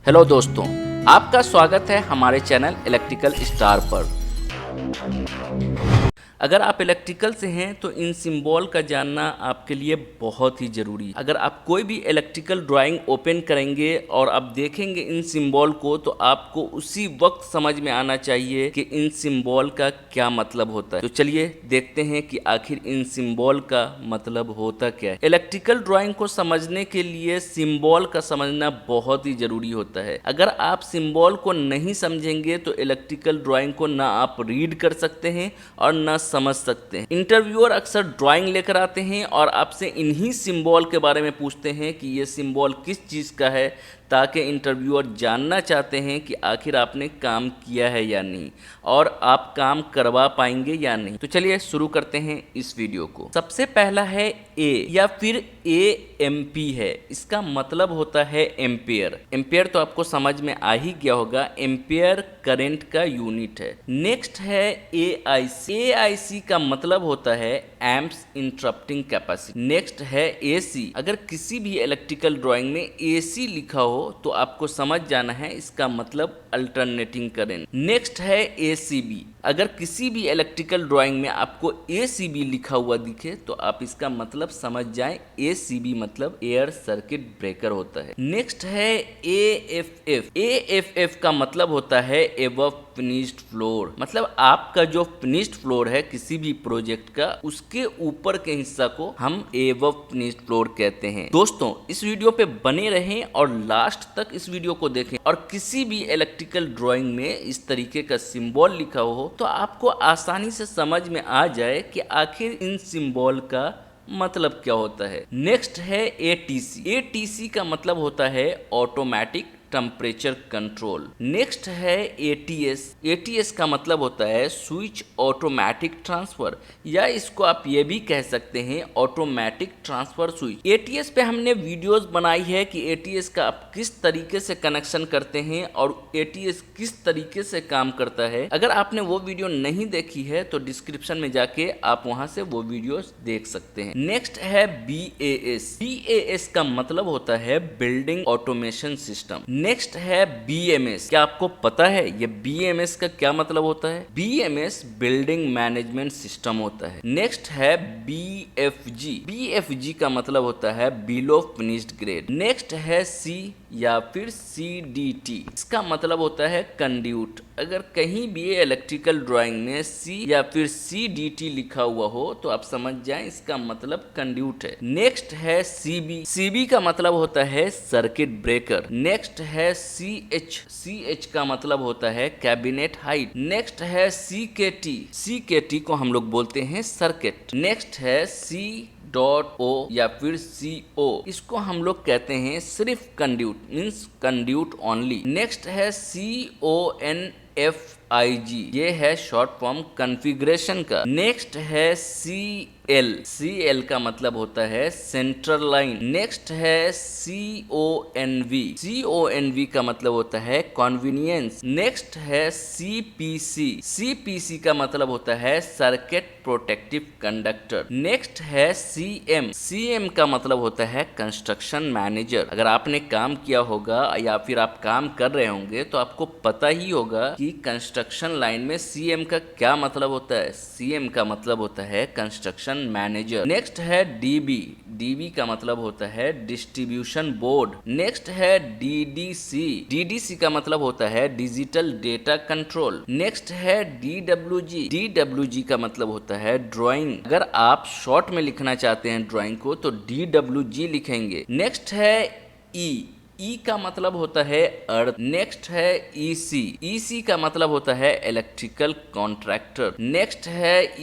Hello दोस्तों, आपका स्वागत है हमारे चैनल इलेक्ट्रिकल स्टार पर। अगर आप इलेक्ट्रिकल से हैं तो इन सिंबल का जानना आपके लिए बहुत ही ज़रूरी है। अगर आप कोई भी इलेक्ट्रिकल ड्राइंग ओपन करेंगे और आप देखेंगे इन सिंबल को तो आपको उसी वक्त समझ में आना चाहिए कि इन सिंबल का क्या मतलब होता है। तो चलिए देखते हैं कि आखिर इन सिंबल का मतलब होता क्या है। इलेक्ट्रिकल ड्राइंग को समझने के लिए सिंबल का समझना बहुत ही ज़रूरी होता है। अगर आप सिंबल को नहीं समझेंगे तो इलेक्ट्रिकल ड्राइंग को ना आप रीड कर सकते हैं और ना समझ सकते हैं। इंटरव्यूअर अक्सर ड्राइंग लेकर आते हैं और आपसे इन्हीं सिंबल के बारे में पूछते हैं कि ये सिंबल किस चीज़ का है, ताकि इंटरव्यूअर जानना चाहते हैं कि आखिर आपने काम किया है या नहीं और आप काम करवा पाएंगे या नहीं। तो चलिए शुरू करते हैं इस वीडियो को। सबसे पहला है ए या फिर AMP है। इसका मतलब होता है एम्पियर। एम्पियर तो आपको समझ में आ ही गया होगा, एम्पियर करंट का यूनिट है। नेक्स्ट है AIC। AIC का मतलब होता है एम्प्स इंटरप्टिंग कैपेसिटी। नेक्स्ट है AC। अगर किसी भी इलेक्ट्रिकल ड्राइंग में AC लिखा हो तो आपको समझ जाना है इसका मतलब अल्टरनेटिंग करंट। नेक्स्ट है ACB। अगर किसी भी इलेक्ट्रिकल ड्राइंग में आपको ACB लिखा हुआ दिखे तो आप इसका मतलब समझ जाएं ACB मतलब एयर सर्किट ब्रेकर होता है। नेक्स्ट है AFF। AFF का मतलब होता है एबव फिनिश्ड फ्लोर। मतलब आपका जो फिनिश्ड फ्लोर है किसी भी प्रोजेक्ट का, उसके ऊपर के हिस्सा को हम एबव फिनिश्ड फ्लोर कहते हैं। दोस्तों, इस वीडियो पे बने रहें और लास्ट तक इस वीडियो को देखें और किसी भी इलेक्ट्रिकल ड्राइंग में इस तरीके का सिंबल लिखा हो तो आपको आसानी से समझ में आ जाए कि आखिर इन सिंबल का मतलब क्या होता है। नेक्स्ट है ATC। ATC का मतलब होता है ऑटोमेटिक टेम्परेचर कंट्रोल। नेक्स्ट है ATS। ATS का मतलब होता है स्विच ऑटोमेटिक ट्रांसफर, या इसको आप ये भी कह सकते हैं ऑटोमेटिक ट्रांसफर स्विच। ATS पे हमने वीडियोस बनाई है कि ATS का आप किस तरीके से कनेक्शन करते हैं और ATS किस तरीके से काम करता है। अगर आपने वो वीडियो नहीं देखी है तो डिस्क्रिप्शन में जाके आप वहां से वो वीडियोस देख सकते हैं। नेक्स्ट है BAS। BAS का मतलब होता है बिल्डिंग ऑटोमेशन सिस्टम। नेक्स्ट है BMS। क्या आपको पता है ये BMS का क्या मतलब होता है? BMS बिल्डिंग मैनेजमेंट सिस्टम होता है। नेक्स्ट है BFG। BFG का मतलब होता है बिलो फिनिश्ड ग्रेड। नेक्स्ट है C या फिर CDT। इसका मतलब होता है कंड्यूट। अगर कहीं भी इलेक्ट्रिकल ड्राइंग में C या फिर CDT लिखा हुआ हो तो आप समझ जाएं इसका मतलब कंड्यूट है। नेक्स्ट है CB। CB का मतलब होता है सर्किट ब्रेकर। नेक्स्ट है CH का मतलब होता है कैबिनेट हाइट। नेक्स्ट है CKT को हम लोग बोलते हैं सर्किट। नेक्स्ट है C.O या फिर CO, इसको हम लोग कहते हैं सिर्फ conduit, means conduit only. Next है CONFIG, ये है शॉर्ट फॉर्म कॉन्फ़िगरेशन का। नेक्स्ट है CL का मतलब होता है सेंट्रल लाइन। नेक्स्ट है CONV का मतलब होता है कन्वीनियंस। नेक्स्ट है CPC का मतलब होता है सर्किट प्रोटेक्टिव कंडक्टर। नेक्स्ट है CM का मतलब होता है कंस्ट्रक्शन मैनेजर। अगर आपने काम किया होगा या फिर आप काम कर रहे होंगे तो आपको पता ही होगा कि कंस्ट्रक्शन लाइन में CM का क्या मतलब होता है। CM का मतलब होता है कंस्ट्रक्शन मैनेजर। नेक्स्ट है DB का मतलब होता है डिस्ट्रीब्यूशन बोर्ड। नेक्स्ट है DDC का मतलब होता है डिजिटल डेटा कंट्रोल। नेक्स्ट है DWG का मतलब होता है ड्राइंग। अगर आप शॉर्ट में लिखना चाहते हैं ड्राइंग को तो DWG लिखेंगे। नेक्स्ट है E का मतलब होता है अर्थ। नेक्स्ट है EC का मतलब होता है इलेक्ट्रिकल कॉन्ट्रैक्टर। नेक्स्ट है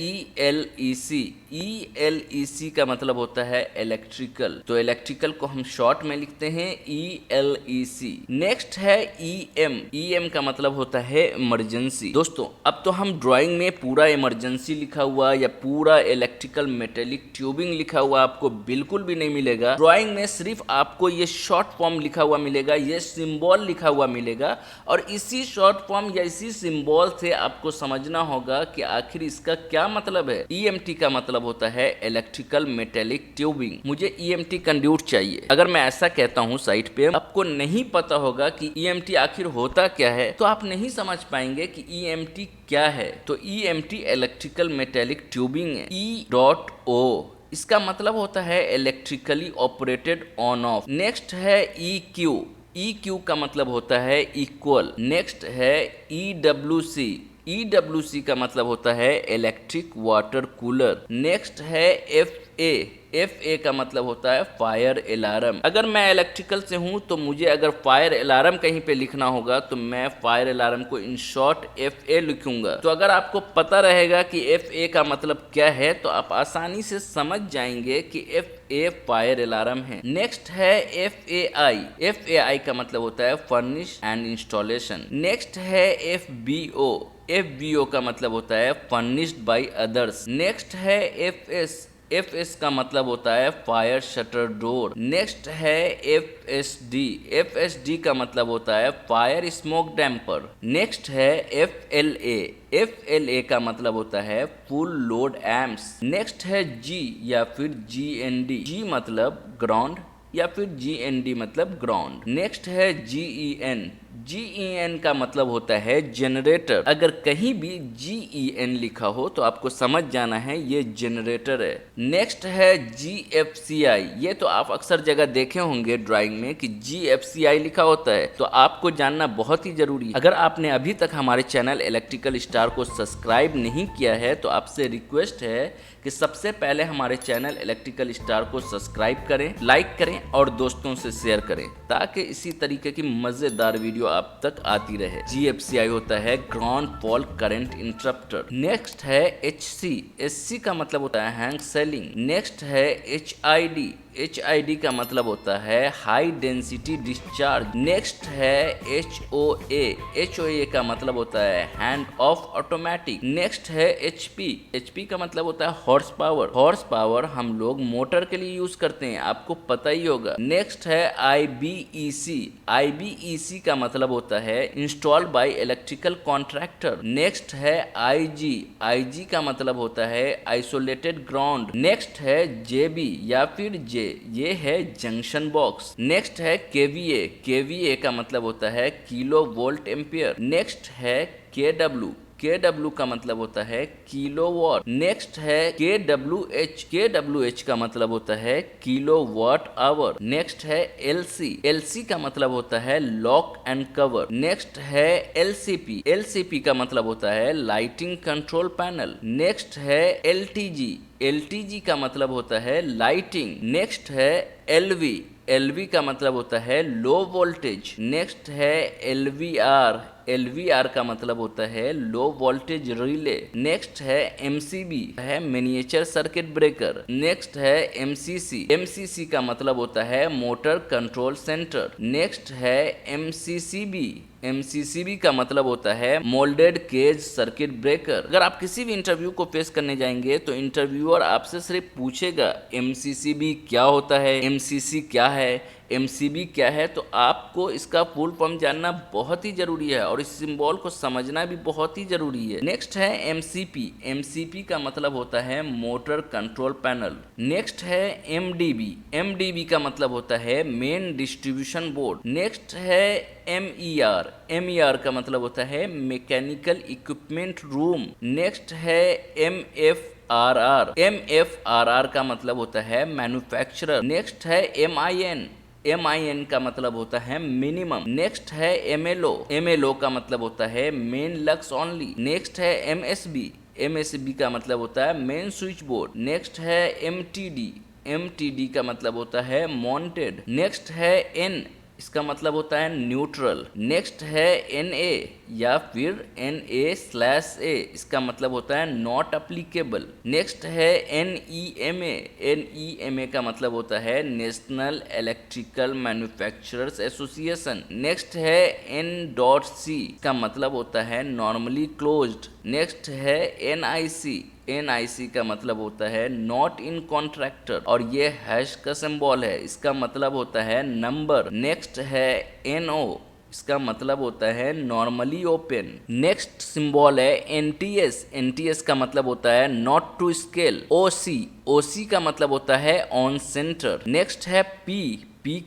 ELEC का मतलब होता है इलेक्ट्रिकल। तो इलेक्ट्रिकल को हम शॉर्ट में लिखते हैं ELEC। नेक्स्ट है EM का मतलब होता है इमरजेंसी। दोस्तों, अब तो हम ड्राइंग में पूरा इमरजेंसी लिखा हुआ या पूरा इलेक्ट्रिकल मेटेलिक ट्यूबिंग लिखा हुआ आपको बिल्कुल भी नहीं मिलेगा। ड्राइंग में सिर्फ आपको ये शॉर्ट फॉर्म लिखा हुआ मिलेगा, ये सिंबल लिखा हुआ मिलेगा और इसी शॉर्ट फॉर्म या इसी सिंबल से आपको समझना होगा कि आखिर इसका क्या मतलब है। ईएमटी का मतलब होता है इलेक्ट्रिकल मेटेलिक ट्यूबिंग। मुझे ईएमटी कंड्यूट चाहिए। अगर मैं ऐसा कहता हूँ साइट पे, आपको नहीं पता होगा कि ईएमटी आखिर होता क्या है, तो आप नहीं समझ पाएंगे कि ईएमटी क्या है। तो ईएमटी इलेक्ट्रिकल मेटेलिक ट्यूबिंग है। E.O इसका मतलब होता है electrically operated on off. Next है EQ। EQ का मतलब होता है इक्वल। नेक्स्ट है EWC। EWC का मतलब होता है इलेक्ट्रिक वाटर कूलर। नेक्स्ट है FA। FA का मतलब होता है फायर अलार्म। अगर मैं इलेक्ट्रिकल से हूं तो मुझे अगर फायर अलार्म कहीं पे लिखना होगा तो मैं फायर अलार्म को इन शॉर्ट FA लिखूंगा। तो अगर आपको पता रहेगा कि FA का मतलब क्या है तो आप आसानी से समझ जाएंगे कि FA फायर अलार्म है। नेक्स्ट है FAI। FAI का मतलब होता है फर्निश एंड इंस्टॉलेशन। नेक्स्ट है FBO। FBO का मतलब होता है फर्निश्ड बाय अदर्स। नेक्स्ट है FS। FS का मतलब होता है फायर शटर डोर। नेक्स्ट है FSD। FSD का मतलब होता है फायर स्मोक डैम्पर। नेक्स्ट है FLA। FLA का मतलब होता है फुल लोड एम्प्स। नेक्स्ट है G या फिर GND। G मतलब ग्राउंड या फिर GND मतलब ग्राउंड। नेक्स्ट है GEN। GEN का मतलब होता है जनरेटर। अगर कहीं भी GEN लिखा हो तो आपको समझ जाना है ये जनरेटर है। नेक्स्ट है GFCI। ये तो आप अक्सर जगह देखे होंगे ड्राइंग में कि GFCI लिखा होता है, तो आपको जानना बहुत ही जरूरी है। अगर आपने अभी तक हमारे चैनल इलेक्ट्रिकल स्टार को सब्सक्राइब नहीं किया है तो आपसे रिक्वेस्ट है कि सबसे पहले हमारे चैनल इलेक्ट्रिकल स्टार को सब्सक्राइब करें, लाइक करें और दोस्तों से शेयर करें ताकि इसी तरीके की मजेदार वीडियो आप तक आती रहे। GFCI होता है ground fault current interrupter. Next है HC। HC का मतलब होता है हैंग सेलिंग। नेक्स्ट है HID। HID का मतलब होता है हाई डेंसिटी डिस्चार्ज। नेक्स्ट है HOA। HOA का मतलब होता है हैंड ऑफ ऑटोमेटिक। नेक्स्ट है HP। HP का मतलब होता है हॉर्स पावर। हॉर्स पावर हम लोग मोटर के लिए यूज करते हैं, आपको पता ही होगा। नेक्स्ट है IBEC। IBEC का मतलब होता है installed by electrical contractor. Next है IG। IG का मतलब होता है आइसोलेटेड ग्राउंड। नेक्स्ट है JB या फिर J, ये है जंक्शन बॉक्स। नेक्स्ट है KVA। KVA का मतलब होता है किलो वोल्ट एम्पियर। नेक्स्ट है KW। KW का मतलब होता है किलोवाट। नेक्स्ट है KWH। KWH का मतलब होता है किलोवाट आवर। नेक्स्ट है LC। LC का मतलब होता है लॉक एंड कवर। नेक्स्ट है LCP। LCP का मतलब होता है लाइटिंग कंट्रोल पैनल। नेक्स्ट है LTG। LTG का मतलब होता है लाइटिंग। नेक्स्ट है LV। LV का मतलब होता है लो वोल्टेज। नेक्स्ट है LVR। LVR का मतलब होता है लो वोल्टेज रिले। नेक्स्ट है MCB, है मिनिएचर सर्किट ब्रेकर। नेक्स्ट है MCC। MCC का मतलब होता है मोटर कंट्रोल सेंटर। नेक्स्ट है MCCB। MCCB का मतलब होता है मोल्डेड केज सर्किट ब्रेकर। अगर आप किसी भी इंटरव्यू को फेस करने जाएंगे तो इंटरव्यूअर आपसे सिर्फ पूछेगा MCCB क्या होता है, MCC क्या है, MCB क्या है, तो आपको इसका फुल फॉर्म जानना बहुत ही जरूरी है और इस सिंबल को समझना भी बहुत ही जरूरी है। नेक्स्ट है MCP। MCP का मतलब होता है मोटर कंट्रोल पैनल। नेक्स्ट है MDB। MDB का मतलब होता है मेन डिस्ट्रीब्यूशन बोर्ड। नेक्स्ट है MER। MER का मतलब होता है मैकेनिकल इक्विपमेंट रूम। नेक्स्ट है MFRR। MFRR का मतलब होता है मैन्युफैक्चरर। नेक्स्ट है MIN। MIN का मतलब होता है मिनिमम। नेक्स्ट है MLO। MLO का मतलब होता है मेन लक्स ओनली। नेक्स्ट है MSB। MSB का मतलब होता है मेन स्विच बोर्ड। नेक्स्ट है MTD। MTD का मतलब होता है मॉन्टेड। नेक्स्ट है N, इसका मतलब होता है न्यूट्रल। नेक्स्ट है NA या फिर NA/A, इसका मतलब होता है नॉट अप्लीकेबल। नेक्स्ट है NEMA। NEMA का मतलब होता है national electrical manufacturers association. Next है N.C, का मतलब होता है नॉर्मली क्लोज्ड। नेक्स्ट है NIC। NIC का मतलब होता है नॉट इन कॉन्ट्रैक्टर, और ये हैश का सिंबल है, इसका मतलब होता है नंबर। नेक्स्ट है NO, इसका मतलब होता है नॉर्मली ओपन। नेक्स्ट सिंबल है NTS का मतलब होता है नॉट टू स्केल। OC का मतलब होता है ऑन सेंटर। नेक्स्ट है P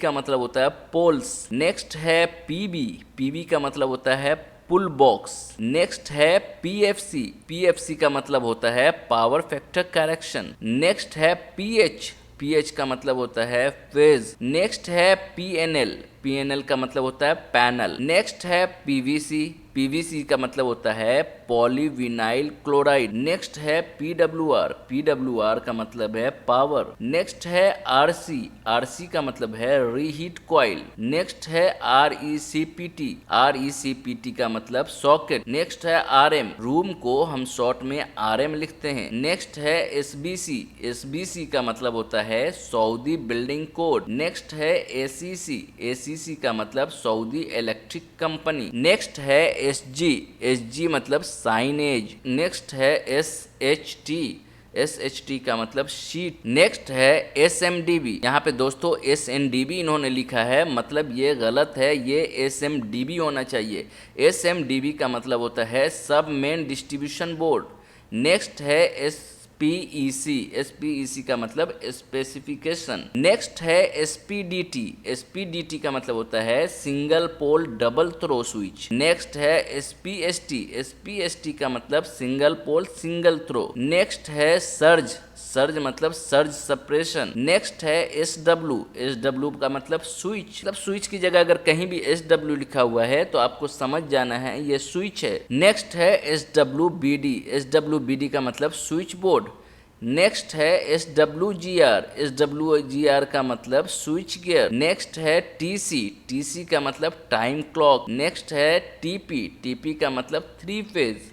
का मतलब होता है पोल्स। नेक्स्ट है PB का मतलब होता है पुल बॉक्स। नेक्स्ट है PFC का मतलब होता है पावर फैक्टर करेक्शन। नेक्स्ट है PH का मतलब होता है फेज। नेक्स्ट है PNL का मतलब होता है पैनल। नेक्स्ट है PVC का मतलब होता है पॉलीविनाइल क्लोराइड। नेक्स्ट है PWR का मतलब है पावर। नेक्स्ट है RC का मतलब है रीहीट कॉइल। नेक्स्ट है RECPT का मतलब सॉकेट। नेक्स्ट है RM, रूम को हम शॉर्ट में RM लिखते हैं। नेक्स्ट है SBC का मतलब होता है सऊदी बिल्डिंग कोड। नेक्स्ट है ACC का मतलब सऊदी इलेक्ट्रिक कंपनी। नेक्स्ट है SG मतलब साइनेज। नेक्स्ट है SHT का मतलब शीट। नेक्स्ट है SMDB, यहाँ पे दोस्तों SNDB इन्होंने लिखा है, मतलब ये गलत है, ये SMDB होना चाहिए। SMDB का मतलब होता है सब मेन डिस्ट्रीब्यूशन बोर्ड। नेक्स्ट है SPEC का मतलब स्पेसिफिकेशन। नेक्स्ट है SPDT का मतलब होता है single pole double throw switch. Next है SPST का मतलब single pole single throw. Next है सर्ज मतलब सर्ज सप्रेशन। नेक्स्ट है SW का मतलब स्विच की जगह अगर कहीं भी SW लिखा हुआ है तो आपको समझ जाना है ये स्विच है। नेक्स्ट है SWBD का मतलब स्विच बोर्ड। नेक्स्ट है SWGR का मतलब स्विच गियर। नेक्स्ट है TC का मतलब टाइम क्लॉक। नेक्स्ट है TP का मतलब थ्री फेज।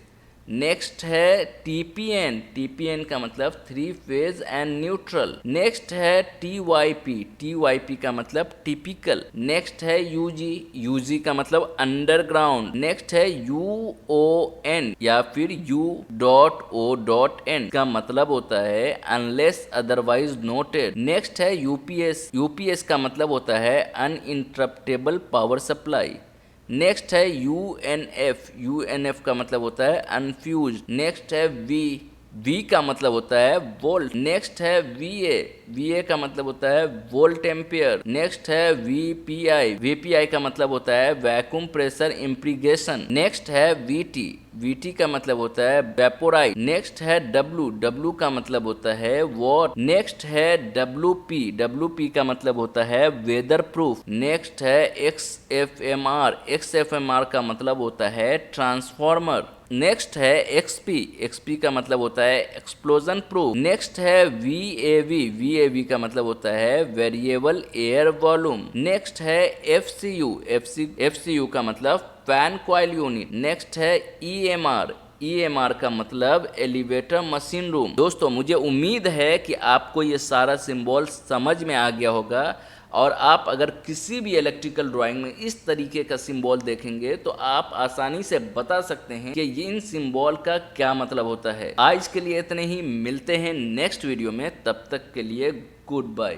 नेक्स्ट है TPN का मतलब three phase and neutral. Next है TYP का मतलब टिपिकल। नेक्स्ट है UG का मतलब अंडरग्राउंड। नेक्स्ट है UON या फिर U.O.N का मतलब होता है अनलेस अदरवाइज नोटेड। नेक्स्ट है UPS का मतलब होता है अनइंटरप्टेबल पावर सप्लाई। नेक्स्ट है UNF का मतलब होता है अनफ्यूज। नेक्स्ट है V का मतलब होता है वोल्ट। नेक्स्ट है VA का मतलब होता है वोल्ट एम्पियर। नेक्स्ट है VPI का मतलब होता है वैक्यूम प्रेशर इम्प्रीगेशन। नेक्स्ट है VT का मतलब होता है वेपोराइज। नेक्स्ट है W का मतलब होता है वॉट। नेक्स्ट है WP का मतलब होता है वेदर प्रूफ। नेक्स्ट है XFMR का मतलब होता है ट्रांसफॉर्मर। नेक्स्ट है XP का मतलब होता है एक्सप्लोजन प्रूफ। नेक्स्ट है VAV का मतलब होता है वेरिएबल एयर वॉल्यूम। नेक्स्ट है FCU का मतलब फैन कॉइल यूनिट। नेक्स्ट है EMR का मतलब एलिवेटर मशीन रूम। दोस्तों मुझे उम्मीद है कि आपको ये सारा सिंबल समझ में आ गया होगा, और आप अगर किसी भी इलेक्ट्रिकल ड्राइंग में इस तरीके का सिंबल देखेंगे तो आप आसानी से बता सकते हैं कि इन सिंबल का क्या मतलब होता है। आज के लिए इतने ही, मिलते हैं नेक्स्ट वीडियो में, तब तक के लिए गुड बाय।